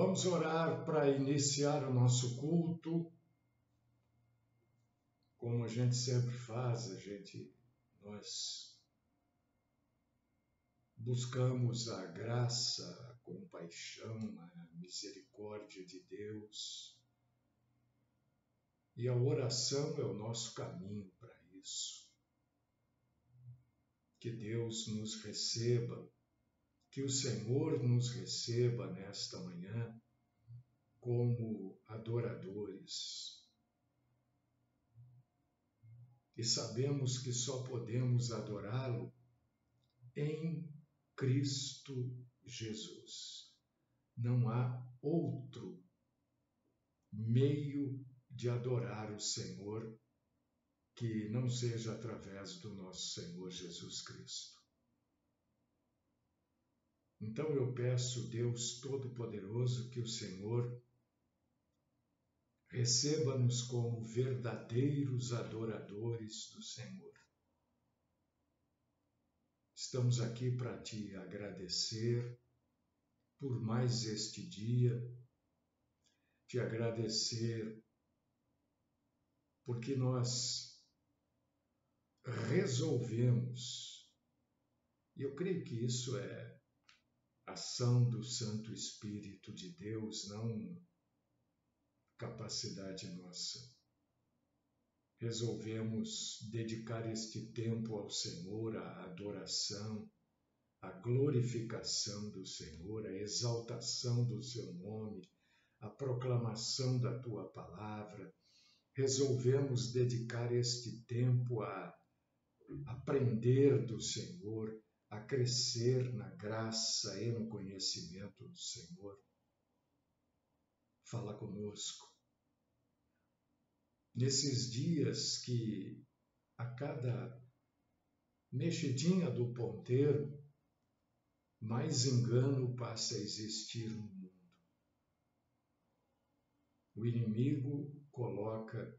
Vamos orar para iniciar o nosso culto. Como a gente sempre faz, nós buscamos a graça, a compaixão, a misericórdia de Deus. E a oração é o nosso caminho para isso. Que Deus nos receba, que o Senhor nos receba nesta manhã como adoradores. E sabemos que só podemos adorá-lo em Cristo Jesus. Não há outro meio de adorar o Senhor que não seja através do nosso Senhor Jesus Cristo. Então eu peço, Deus Todo-Poderoso, que o Senhor receba-nos como verdadeiros adoradores do Senhor. Estamos aqui para te agradecer por mais este dia, te agradecer porque nós resolvemos, e eu creio que isso é ação do Santo Espírito de Deus, não capacidade nossa. Resolvemos dedicar este tempo ao Senhor, à adoração, à glorificação do Senhor, à exaltação do seu nome, à proclamação da tua palavra. Resolvemos dedicar este tempo a aprender do Senhor, a crescer na graça e no conhecimento do Senhor. Fala conosco. Nesses dias que a cada mexidinha do ponteiro, mais engano passa a existir no mundo. O inimigo coloca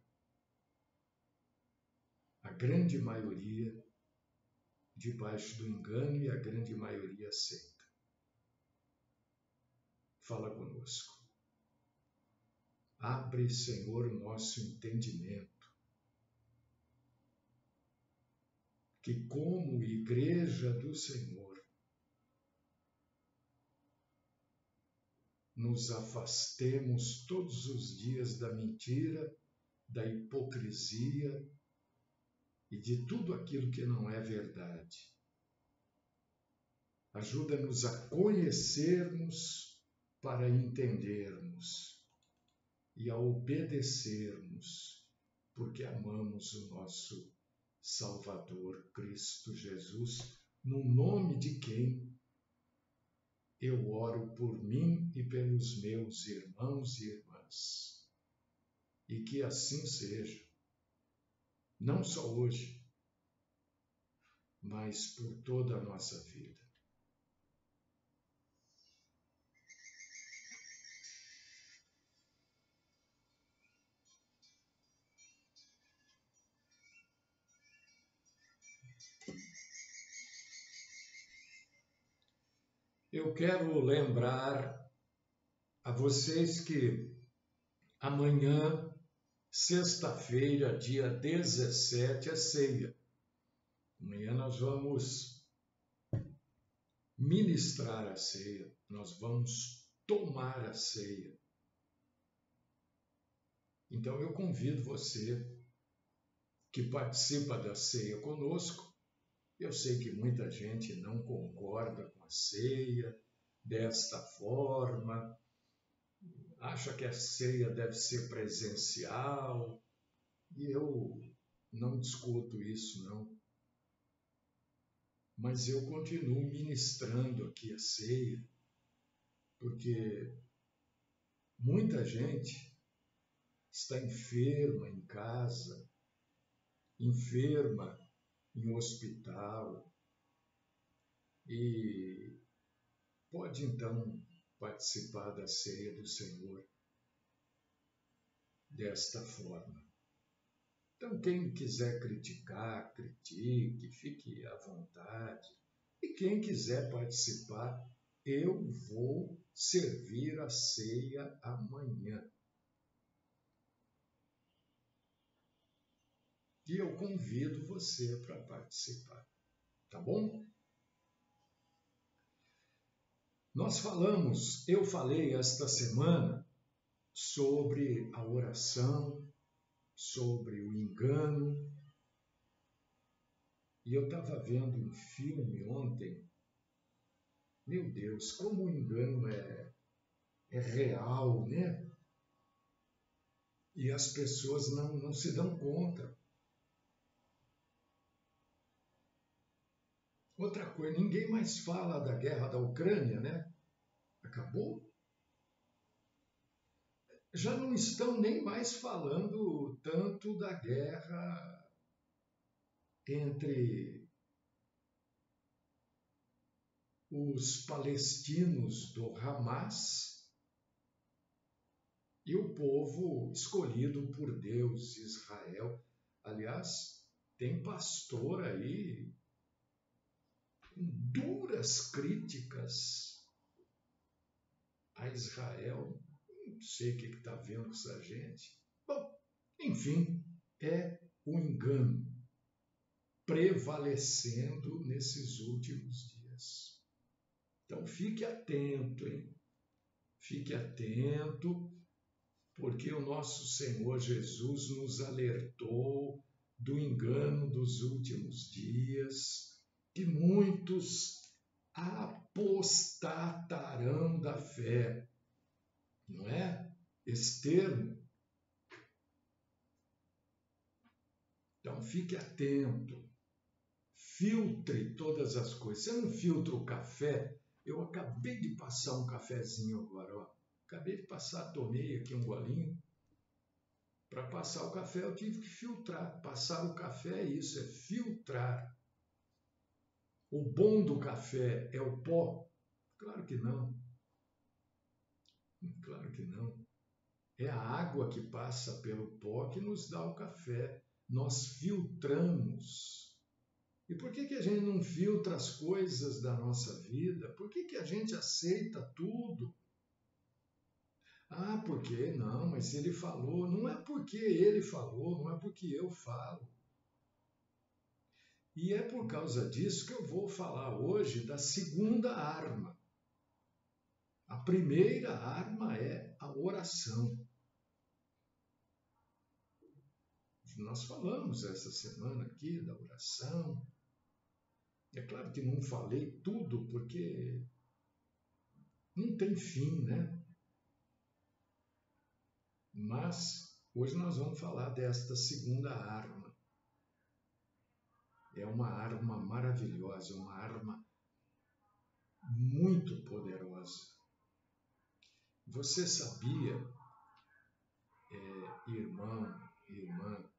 a grande maioria debaixo do engano e a grande maioria aceita. Fala conosco. Abre, Senhor, o nosso entendimento. Que como igreja do Senhor, nos afastemos todos os dias da mentira, da hipocrisia e de tudo aquilo que não é verdade. Ajuda-nos a conhecermos para entendermos e a obedecermos, porque amamos o nosso Salvador Cristo Jesus, no nome de quem eu oro por mim e pelos meus irmãos e irmãs. E que assim seja. Não só hoje, mas por toda a nossa vida. Eu quero lembrar a vocês que amanhã, sexta-feira, dia 17, é ceia. Amanhã nós vamos ministrar a ceia, nós vamos tomar a ceia. Então eu convido você que participa da ceia conosco. Eu sei que muita gente não concorda com a ceia desta forma, acha que a ceia deve ser presencial, e eu não discuto isso, não. Mas eu continuo ministrando aqui a ceia, porque muita gente está enferma em casa, enferma em hospital, e pode então participar da ceia do Senhor desta forma. Então, quem quiser criticar, critique, fique à vontade. E quem quiser participar, eu vou servir a ceia amanhã. E eu convido você para participar, tá bom? Eu falei esta semana sobre a oração, sobre o engano, e eu estava vendo um filme ontem. Meu Deus, como o engano é real, né? E as pessoas não se dão conta. Outra coisa, ninguém mais fala da guerra da Ucrânia, né? Acabou. Já não estão nem mais falando tanto da guerra entre os palestinos do Hamas e o povo escolhido por Deus, Israel. Aliás, tem pastor aí com duras críticas a Israel. Não sei o que está vendo essa gente. Bom, enfim, é o engano prevalecendo nesses últimos dias. Então fique atento, hein? Fique atento, porque o nosso Senhor Jesus nos alertou do engano dos últimos dias, que muitos apostatarão da fé. Não é? Esse termo. Então fique atento. Filtre todas as coisas. Você não filtra o café? Eu acabei de passar um cafezinho agora, ó. Acabei de passar, tomei aqui um golinho. Para passar o café eu tive que filtrar. Passar o café é isso, é filtrar. O bom do café é o pó? Claro que não. Claro que não. É a água que passa pelo pó que nos dá o café. Nós filtramos. E por que a gente não filtra as coisas da nossa vida? Por que a gente aceita tudo? Ah, porque não, mas ele falou. Não é porque ele falou, não é porque eu falo. E é por causa disso que eu vou falar hoje da segunda arma. A primeira arma é a oração. Nós falamos essa semana aqui da oração. É claro que não falei tudo, porque não tem fim, né? Mas hoje nós vamos falar desta segunda arma. É uma arma maravilhosa, uma arma muito poderosa. Você sabia, irmão, irmã,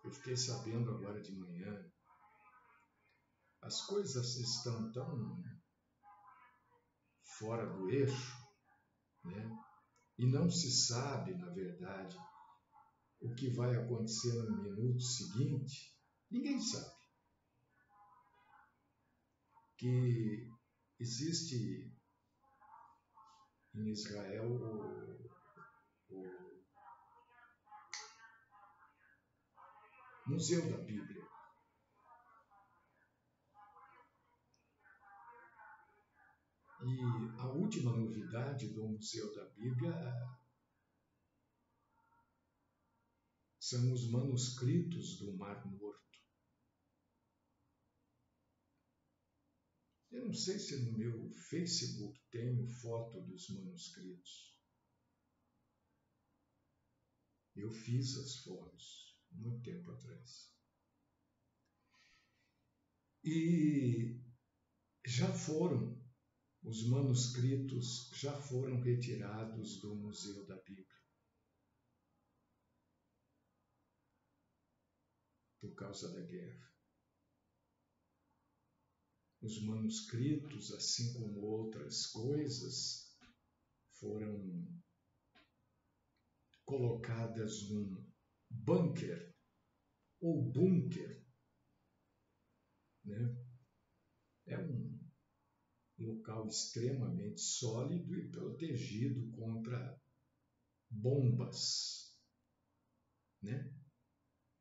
eu fiquei sabendo agora de manhã, as coisas estão tão fora do eixo, né? E não se sabe, na verdade, o que vai acontecer no minuto seguinte. Ninguém sabe. Que existe em Israel o Museu da Bíblia. E a última novidade do Museu da Bíblia são os manuscritos do Mar Morto. Eu não sei se no meu Facebook tem foto dos manuscritos. Eu fiz as fotos muito tempo atrás. E os manuscritos já foram retirados do Museu da Bíblia. Por causa da guerra. Os manuscritos, assim como outras coisas, foram colocadas num bunker ou bunker, né? É local extremamente sólido e protegido contra bombas, né?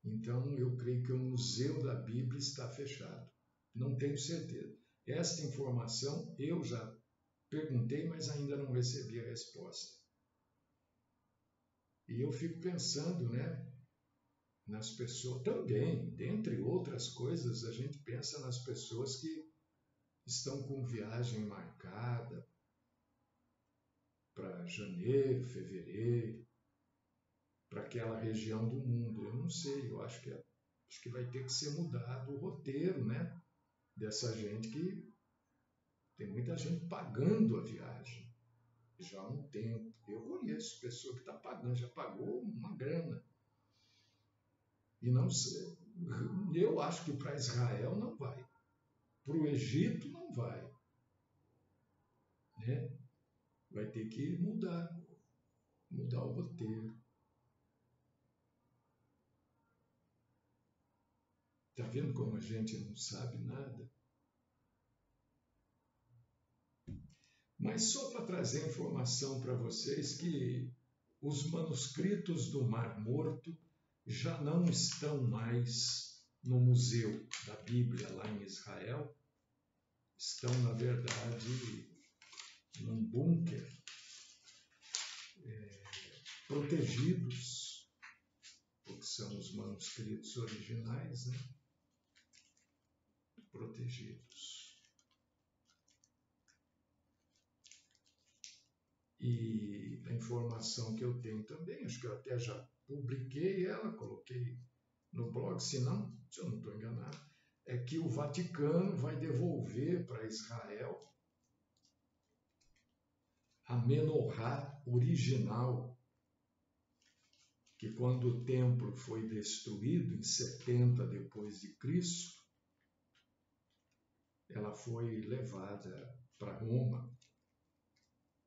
Então, eu creio que o Museu da Bíblia está fechado. Não tenho certeza. Esta informação eu já perguntei, mas ainda não recebi a resposta. E eu fico pensando, né, nas pessoas também, dentre outras coisas, a gente pensa nas pessoas que estão com viagem marcada para janeiro, fevereiro, para aquela região do mundo. Eu não sei, eu acho que vai ter que ser mudado o roteiro, né? Dessa gente que tem muita gente pagando a viagem já há um tempo. Eu conheço pessoa que está pagando, já pagou uma grana. E não sei, eu acho que para Israel não vai, para o Egito não vai, né? Vai ter que mudar o roteiro. Está vendo como a gente não sabe nada? Mas só para trazer informação para vocês que os manuscritos do Mar Morto já não estão mais no Museu da Bíblia lá em Israel, estão, na verdade, num bunker, protegidos, porque são os manuscritos originais, né? Protegidos. E a informação que eu tenho também, acho que eu até já publiquei ela, coloquei no blog, se eu não estou enganado, é que o Vaticano vai devolver para Israel a Menorá original, que quando o templo foi destruído em 70 depois de Cristo, ela foi levada para Roma.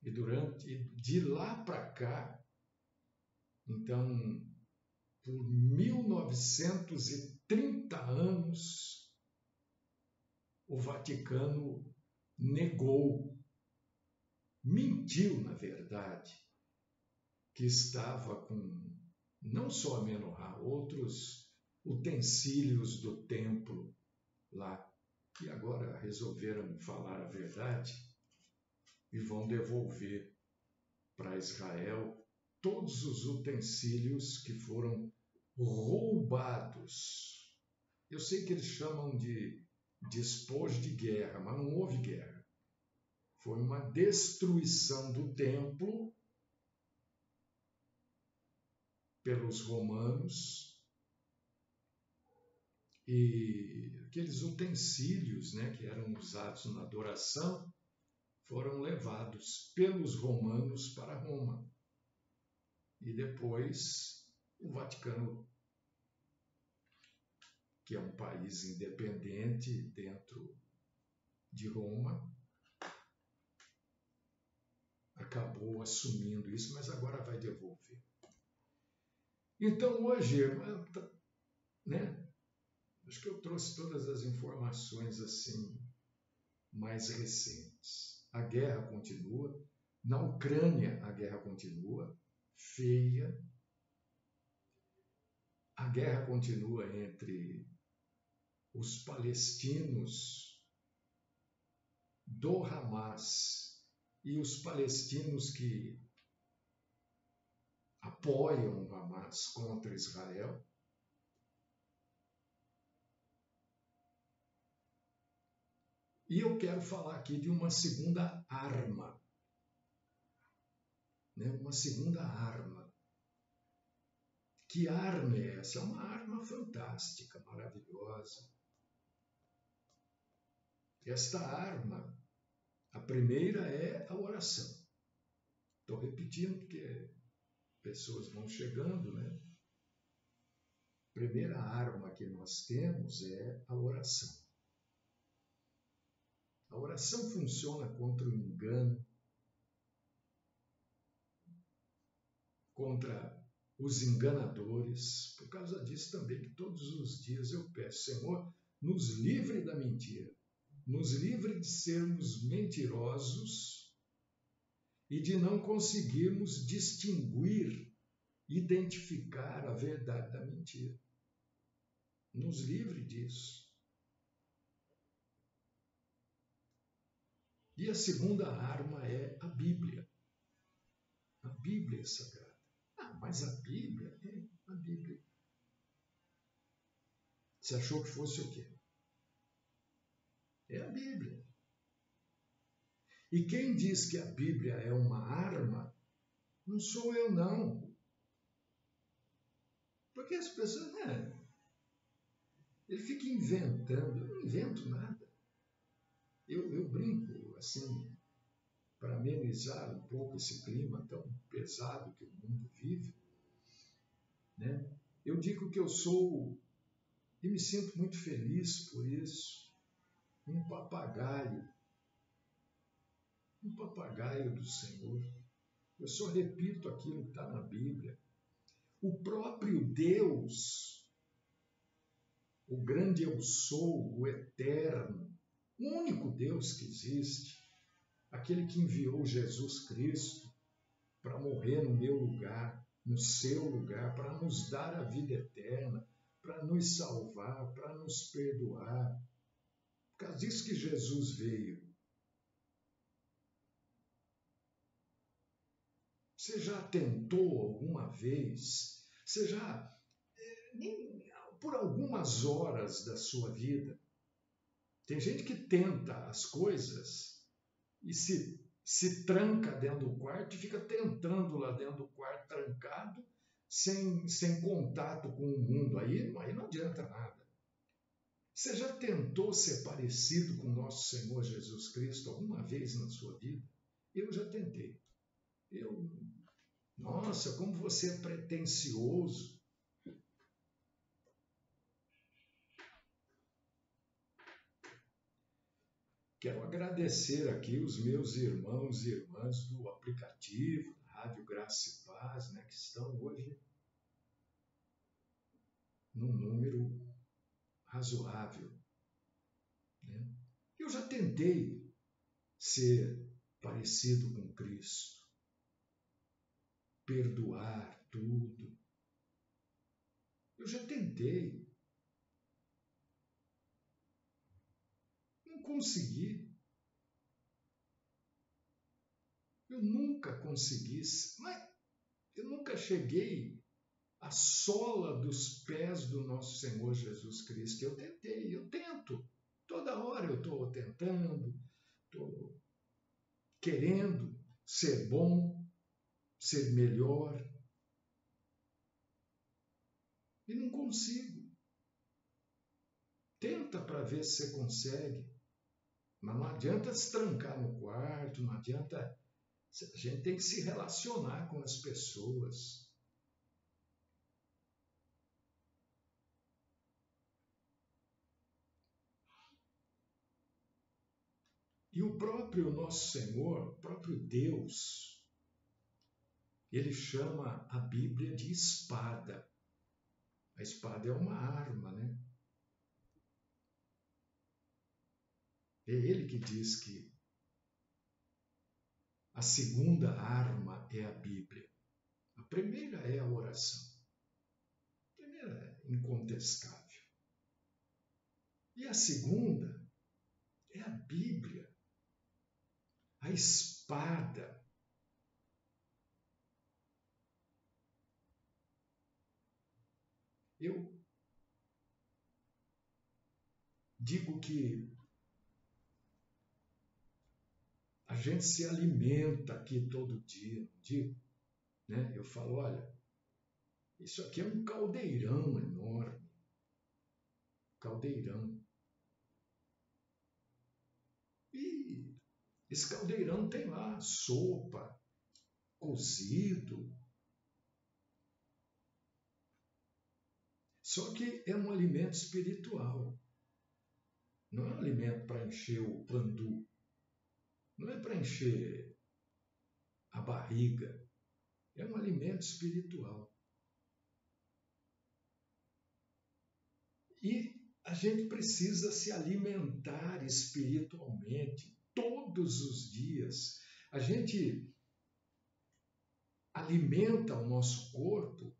E de lá para cá, então, por 1930 anos, o Vaticano mentiu, na verdade, que estava com não só a Menorá, outros utensílios do templo lá, que agora resolveram falar a verdade e vão devolver para Israel todos os utensílios que foram roubados. Eu sei que eles chamam de despojo de guerra, mas não houve guerra. Foi uma destruição do templo pelos romanos e aqueles utensílios, né, que eram usados na adoração foram levados pelos romanos para Roma. E depois o Vaticano, que é um país independente dentro de Roma, acabou assumindo isso, mas agora vai devolver. Então hoje, né, acho que eu trouxe todas as informações assim mais recentes. A guerra continua, na Ucrânia a guerra continua, feia. A guerra continua entre os palestinos do Hamas e os palestinos que apoiam o Hamas contra Israel. E eu quero falar aqui de uma segunda arma, né? Uma segunda arma. Que arma é essa? É uma arma fantástica, maravilhosa. Esta arma, a primeira é a oração. Estou repetindo porque pessoas vão chegando, né? A primeira arma que nós temos é a oração. A oração funciona contra o engano, contra os enganadores. Por causa disso também que todos os dias eu peço, Senhor, nos livre da mentira, nos livre de sermos mentirosos e de não conseguirmos distinguir, identificar a verdade da mentira. Nos livre disso. E a segunda arma é a Bíblia. A Bíblia é sagrada. Mas a Bíblia é a Bíblia. Você achou que fosse o quê? É a Bíblia. E quem diz que a Bíblia é uma arma, não sou eu, não. Porque as pessoas, ele fica inventando. Eu não invento nada. Eu brinco, assim, para amenizar um pouco esse clima tão pesado que o mundo vive, né? Eu digo que eu sou, e me sinto muito feliz por isso, um papagaio do Senhor. Eu só repito aquilo que está na Bíblia. O próprio Deus, o grande eu sou, o eterno, o único Deus que existe, aquele que enviou Jesus Cristo para morrer no meu lugar, no seu lugar, para nos dar a vida eterna, para nos salvar, para nos perdoar. Por causa disso que Jesus veio. Você já tentou alguma vez? Você já, por algumas horas da sua vida, tem gente que tenta as coisas e se tranca dentro do quarto e fica tentando lá dentro do quarto, trancado, sem contato com o mundo. Aí não adianta nada. Você já tentou ser parecido com o nosso Senhor Jesus Cristo alguma vez na sua vida? Eu já tentei. Nossa, como você é pretensioso. Quero agradecer aqui os meus irmãos e irmãs do aplicativo, Rádio Graça e Paz, né, que estão hoje num número razoável. Né? Eu já tentei ser parecido com Cristo, perdoar tudo. Eu já tentei. Não consegui. Eu nunca consegui, mas eu nunca cheguei à sola dos pés do nosso Senhor Jesus Cristo. Eu tentei, eu tento. Toda hora eu estou tentando, estou querendo ser bom, ser melhor. E não consigo. Tenta para ver se você consegue. Mas não adianta se trancar no quarto, não adianta. A gente tem que se relacionar com as pessoas. E o próprio nosso Senhor, o próprio Deus, ele chama a Bíblia de espada. A espada é uma arma, né? É ele que diz que a segunda arma é a Bíblia. A primeira é a oração. A primeira é incontestável. E a segunda é a Bíblia. A espada. Eu digo que a gente se alimenta aqui todo dia, não digo? Né? Eu falo, olha, isso aqui é um caldeirão enorme. Caldeirão. E esse caldeirão tem lá sopa, cozido. Só que é um alimento espiritual. Não é um alimento para encher o pandu. Não é para encher a barriga. É um alimento espiritual. E A gente precisa se alimentar espiritualmente todos os dias. A gente alimenta o nosso corpo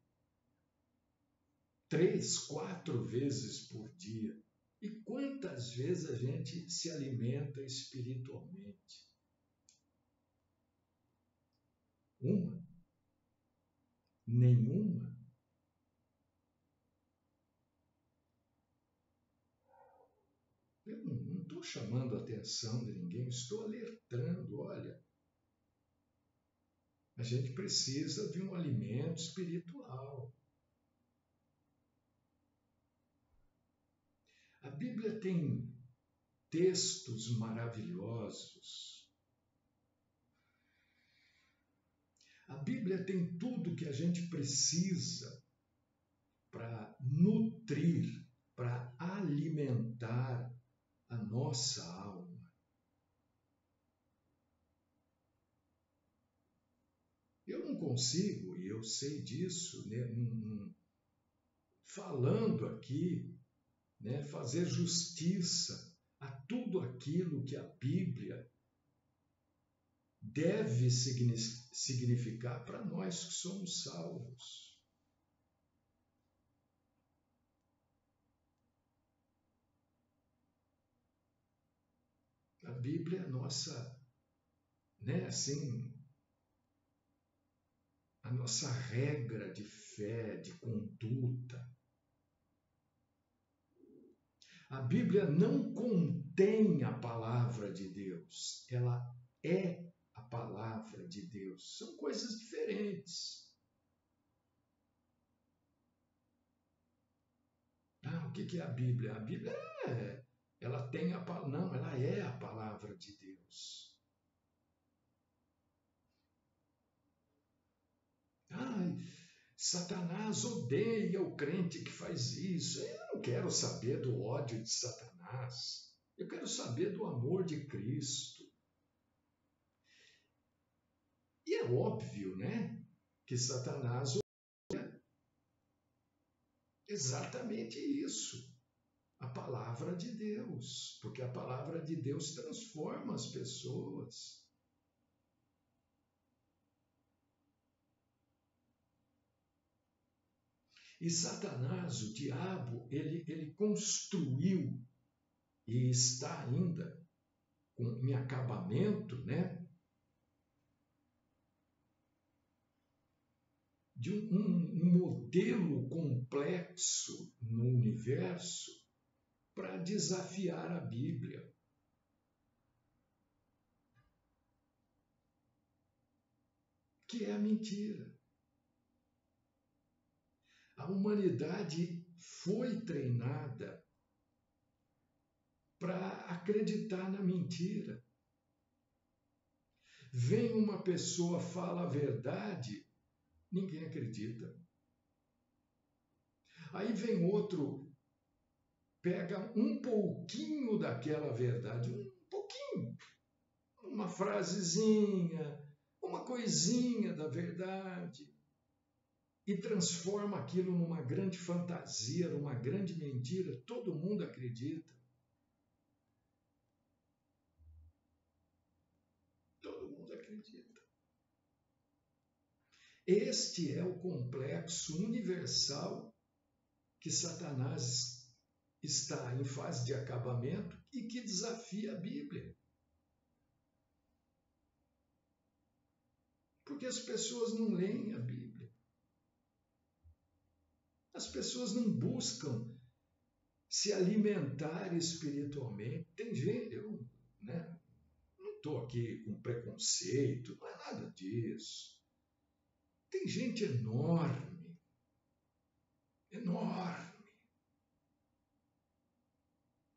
3, 4 vezes por dia. E quantas vezes a gente se alimenta espiritualmente? Uma? Nenhuma? Eu não estou chamando a atenção de ninguém, estou alertando, olha, a gente precisa de um alimento espiritual. A Bíblia tem textos maravilhosos. A Bíblia tem tudo que a gente precisa para nutrir, para alimentar a nossa alma. Eu não consigo, e eu sei disso, né, falando aqui, né, fazer justiça a tudo aquilo que a Bíblia deve significar para nós que somos salvos. A Bíblia é a nossa, né, assim, a nossa regra de fé, de conduta. A Bíblia não contém a palavra de Deus, ela é a palavra de Deus. São coisas diferentes. O que é a Bíblia? A Bíblia ela tem a palavra, não, ela é a palavra de Deus. Satanás odeia o crente que faz isso. Eu não quero saber do ódio de Satanás. Eu quero saber do amor de Cristo. E é óbvio, né, que Satanás odeia exatamente isso. A palavra de Deus. Porque a palavra de Deus transforma as pessoas. E Satanás, o diabo, ele construiu e está ainda em acabamento, né, de um modelo complexo no universo para desafiar a Bíblia. Que é a mentira. A humanidade foi treinada para acreditar na mentira. Vem uma pessoa, fala a verdade, ninguém acredita. Aí vem outro, pega um pouquinho daquela verdade, um pouquinho, uma frasezinha, uma coisinha da verdade, e transforma aquilo numa grande fantasia, numa grande mentira, todo mundo acredita. Todo mundo acredita. Este é o complexo universal que Satanás está em fase de acabamento e que desafia a Bíblia. Porque as pessoas não leem a Bíblia. As pessoas não buscam se alimentar espiritualmente. Tem gente, eu não estou aqui com preconceito, não é nada disso. Tem gente enorme, enorme,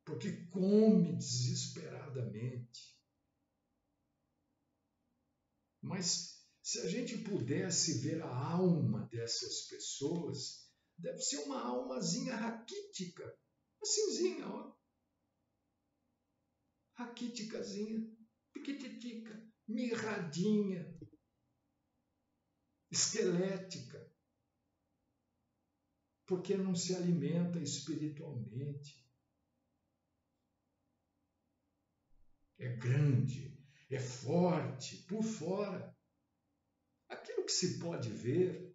porque come desesperadamente. Mas se a gente pudesse ver a alma dessas pessoas, deve ser uma almazinha raquítica, assimzinha, ó. Raquíticazinha, piquititica, mirradinha, esquelética, porque não se alimenta espiritualmente. é grande, é forte por fora. Aquilo que se pode ver,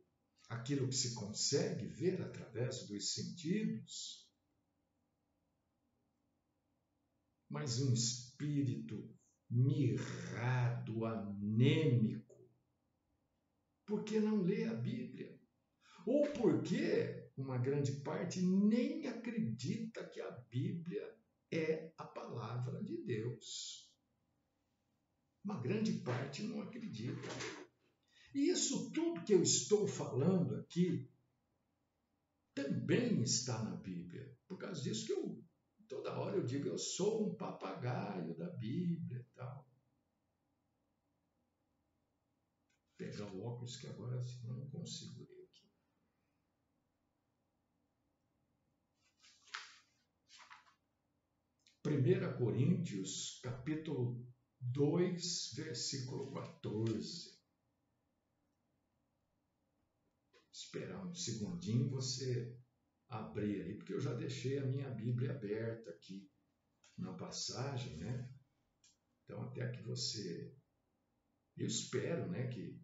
aquilo que se consegue ver através dos sentidos, mas um espírito mirrado, anêmico, porque não lê a Bíblia, ou porque uma grande parte nem acredita que a Bíblia é a palavra de Deus. Uma grande parte não acredita. E isso tudo que eu estou falando aqui também está na Bíblia. Por causa disso que toda hora eu digo, eu sou um papagaio da Bíblia e tal. Vou pegar o óculos que agora senão não consigo ler aqui. Primeira Coríntios, capítulo 2, versículo 14. Esperar um segundinho você abrir aí, porque eu já deixei a minha Bíblia aberta aqui na passagem, né? Então, até que você... Eu espero, né, que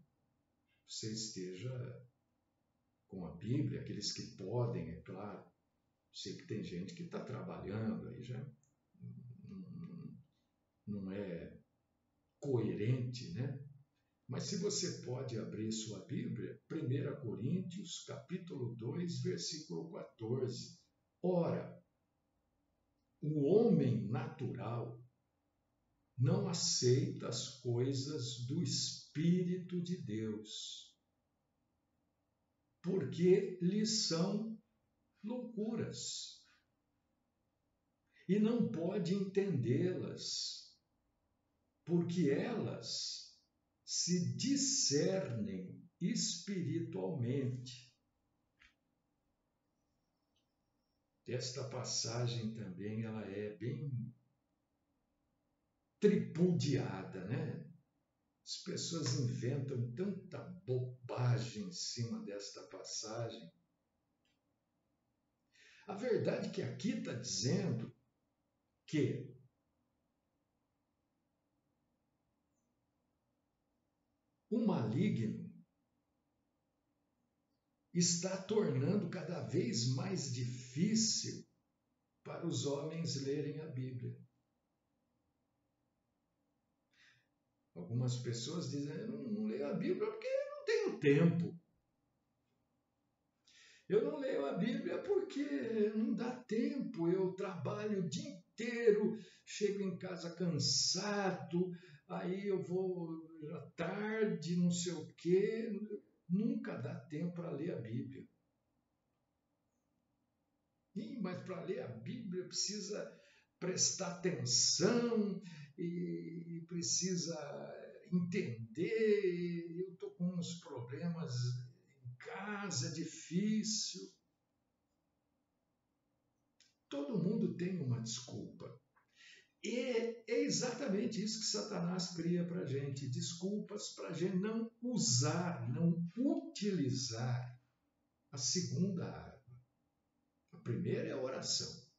você esteja com a Bíblia, aqueles que podem, é claro. Sei que tem gente que está trabalhando aí, já não é coerente, né? Mas se você pode abrir sua Bíblia, 1 Coríntios, capítulo 2, versículo 14. Ora, o homem natural não aceita as coisas do Espírito de Deus, porque lhes são loucuras, e não pode entendê-las, porque elas se discernem espiritualmente. Esta passagem também ela é bem tripudiada, né? As pessoas inventam tanta bobagem em cima desta passagem. A verdade é que aqui está dizendo que o maligno está tornando cada vez mais difícil para os homens lerem a Bíblia. Algumas pessoas dizem, eu não leio a Bíblia porque não tenho tempo. Eu não leio a Bíblia porque não dá tempo, eu trabalho o dia inteiro, chego em casa cansado, aí eu vou à tarde, não sei o quê. Nunca dá tempo para ler a Bíblia. Mas para ler a Bíblia precisa prestar atenção e precisa entender. Eu estou com uns problemas em casa, é difícil. Todo mundo tem uma desculpa. E é exatamente isso que Satanás cria para a gente, desculpas para a gente não usar, não utilizar a segunda arma. A primeira é a oração,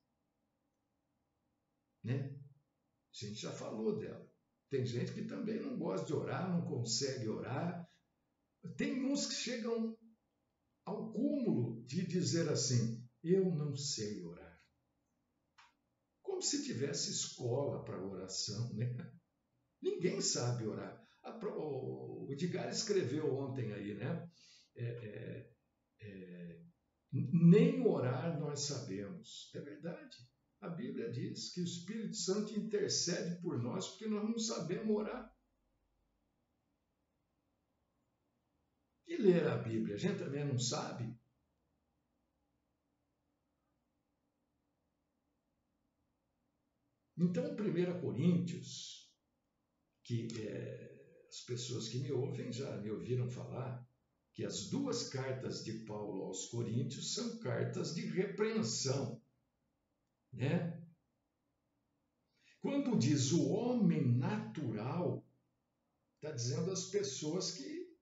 né? A gente já falou dela. Tem gente que também não gosta de orar, não consegue orar. Tem uns que chegam ao cúmulo de dizer assim, eu não sei orar. Como se tivesse escola para oração, né? Ninguém sabe orar. O Edgar escreveu ontem aí, né? Nem orar nós sabemos. É verdade. A Bíblia diz que o Espírito Santo intercede por nós porque nós não sabemos orar. E ler a Bíblia, a gente também não sabe. Então, 1 Coríntios, que as pessoas que me ouvem já me ouviram falar, que as duas cartas de Paulo aos Coríntios são cartas de repreensão, né? Quando diz o homem natural, está dizendo as pessoas que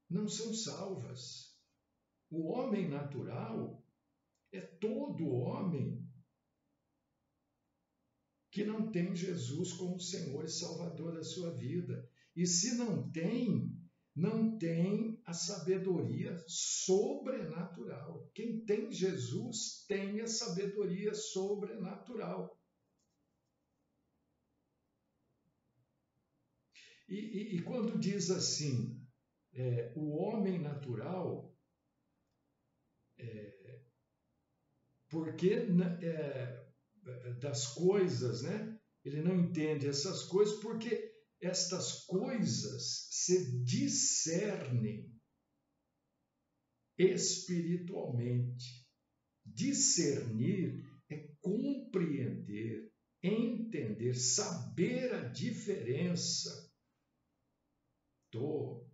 não são salvas. O homem natural é todo homem que não tem Jesus como Senhor e Salvador da sua vida. E se não tem, não tem a sabedoria sobrenatural. Quem tem Jesus tem a sabedoria sobrenatural. E quando diz assim, o homem natural, porque das coisas, né? Ele não entende essas coisas porque estas coisas se discernem espiritualmente. Discernir é compreender, entender, saber a diferença. Estou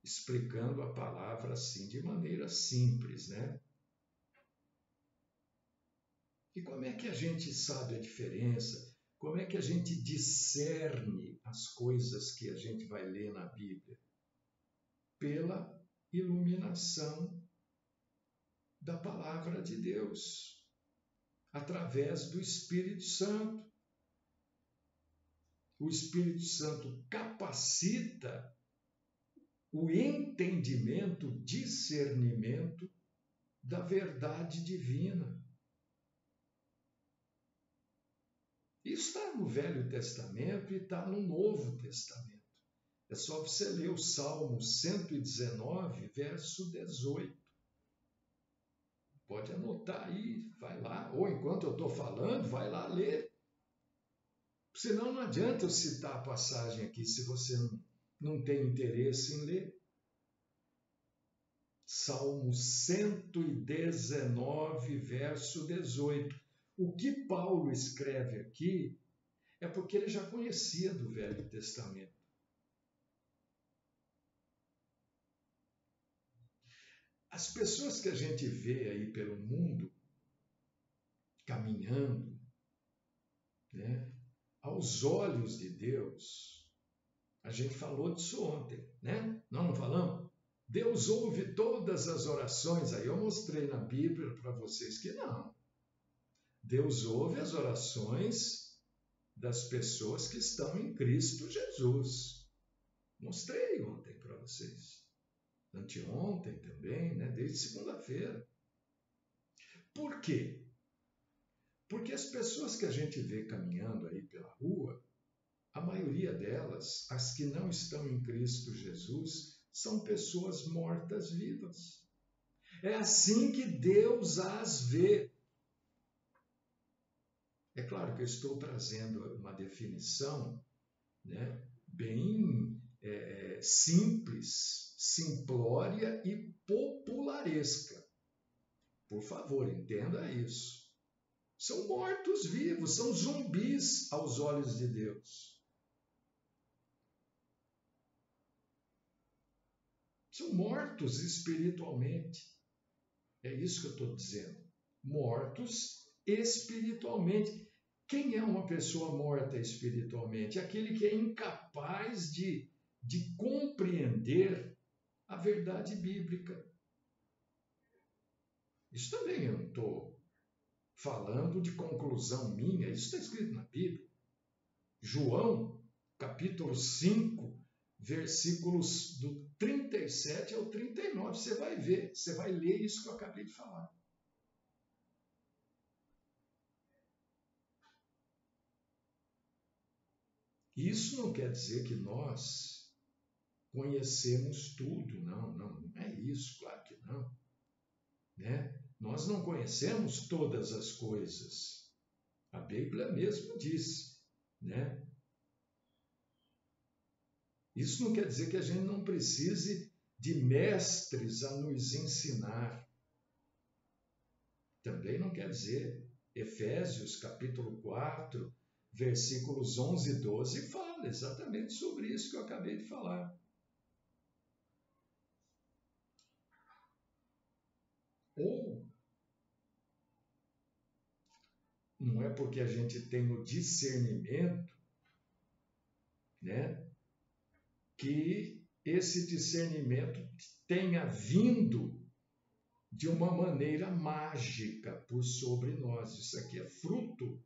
explicando a palavra assim de maneira simples, né? E como é que a gente sabe a diferença? Como é que a gente discerne as coisas que a gente vai ler na Bíblia? Pela iluminação da palavra de Deus, através do Espírito Santo. O Espírito Santo capacita o entendimento, o discernimento da verdade divina. Isso está no Velho Testamento e está no Novo Testamento. É só você ler o Salmo 119, verso 18. Pode anotar aí, vai lá, ou enquanto eu estou falando, vai lá ler. Senão não adianta eu citar a passagem aqui se você não tem interesse em ler. Salmo 119, verso 18. O que Paulo escreve aqui é porque ele já conhecia do Velho Testamento. As pessoas que a gente vê aí pelo mundo, caminhando, né, aos olhos de Deus, a gente falou disso ontem, né? Não falamos? Deus ouve todas as orações. Aí eu mostrei na Bíblia para vocês que não. Deus ouve as orações das pessoas que estão em Cristo Jesus. Mostrei ontem para vocês. Anteontem também, né? Desde segunda-feira. Por quê? Porque as pessoas que a gente vê caminhando aí pela rua, a maioria delas, as que não estão em Cristo Jesus, são pessoas mortas-vivas. É assim que Deus as vê. É claro que eu estou trazendo uma definição, né, bem simples, simplória e popularesca. Por favor, entenda isso. São mortos-vivos, são zumbis aos olhos de Deus. São mortos espiritualmente. É isso que eu estou dizendo. Mortos espiritualmente. Quem é uma pessoa morta espiritualmente? Aquele que é incapaz de compreender a verdade bíblica. Isso também eu não estou falando de conclusão minha, isso está escrito na Bíblia. João, capítulo 5, versículos do 37 ao 39. Você vai ver, você vai ler isso que eu acabei de falar. Isso não quer dizer que nós conhecemos tudo, não é isso, claro que não. Né? Nós não conhecemos todas as coisas. A Bíblia mesmo diz, né? Isso não quer dizer que a gente não precise de mestres a nos ensinar. Também não quer dizer. Efésios, capítulo 4, versículos 11 e 12, fala exatamente sobre isso que eu acabei de falar. Ou não é porque a gente tem o discernimento, né, que esse discernimento tenha vindo de uma maneira mágica por sobre nós. Isso aqui é fruto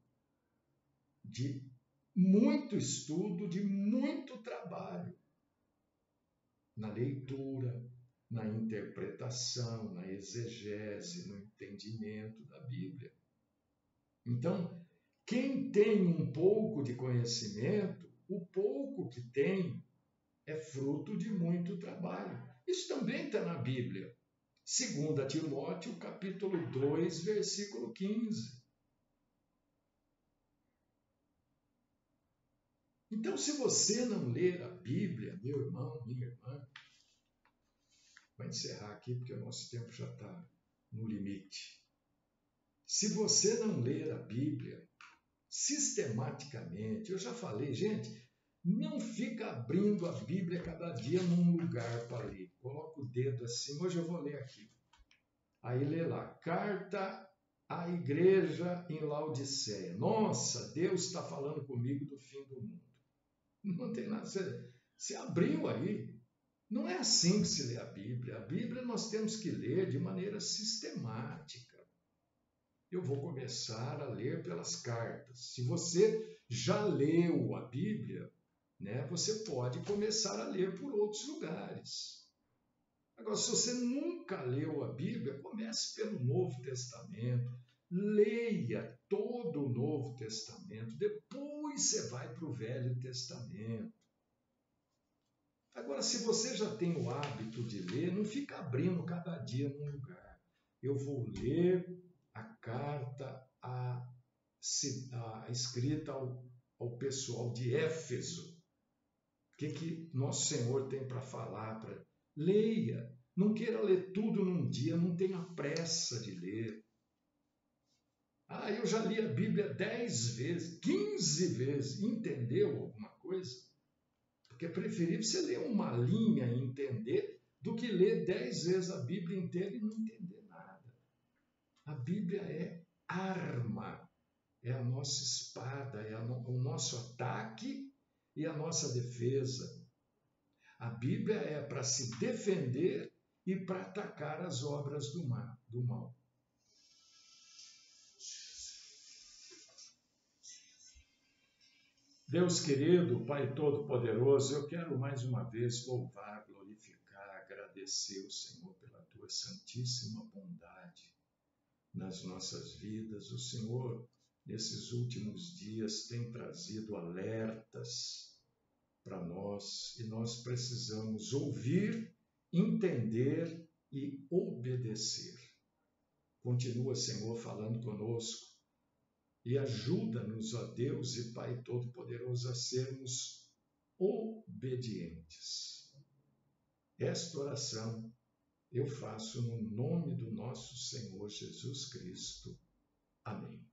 de muito estudo, de muito trabalho na leitura, na interpretação, na exegese, no entendimento da Bíblia. Então, quem tem um pouco de conhecimento, o pouco que tem é fruto de muito trabalho. Isso também está na Bíblia. 2 Timóteo, capítulo 2, versículo 15. Então, se você não ler a Bíblia, meu irmão, minha irmã, vou encerrar aqui porque o nosso tempo já está no limite. Se você não ler a Bíblia sistematicamente, eu já falei, gente, não fica abrindo a Bíblia cada dia num lugar para ler. Coloca o dedo assim, hoje eu vou ler aqui. Aí lê lá, carta à igreja em Laodiceia. Nossa, Deus está falando comigo do fim do mundo. Não tem nada, você abriu aí. Não é assim que se lê a Bíblia. A Bíblia nós temos que ler de maneira sistemática. Eu vou começar a ler pelas cartas. Se você já leu a Bíblia, né, você pode começar a ler por outros lugares. Agora, se você nunca leu a Bíblia, comece pelo Novo Testamento. Leia todo o Novo Testamento. Depois você vai para o Velho Testamento. Agora, se você já tem o hábito de ler, não fica abrindo cada dia num lugar. Eu vou ler a carta escrita ao pessoal de Éfeso. O que nosso Senhor tem para falar? Leia. Não queira ler tudo num dia, não tenha pressa de ler. Eu já li a Bíblia 10 vezes, 15 vezes. Entendeu alguma coisa? Porque é preferível você ler uma linha e entender do que ler 10 vezes a Bíblia inteira e não entender nada. A Bíblia é arma, é a nossa espada, é o nosso ataque e a nossa defesa. A Bíblia é para se defender e para atacar as obras do mal. Deus querido, Pai Todo-Poderoso, eu quero mais uma vez louvar, glorificar, agradecer o Senhor pela Tua santíssima bondade nas nossas vidas. O Senhor, nesses últimos dias, tem trazido alertas para nós e nós precisamos ouvir, entender e obedecer. Continua, Senhor, falando conosco e ajuda-nos, ó Deus e Pai Todo-Poderoso, a sermos obedientes. Esta oração eu faço no nome do nosso Senhor Jesus Cristo. Amém.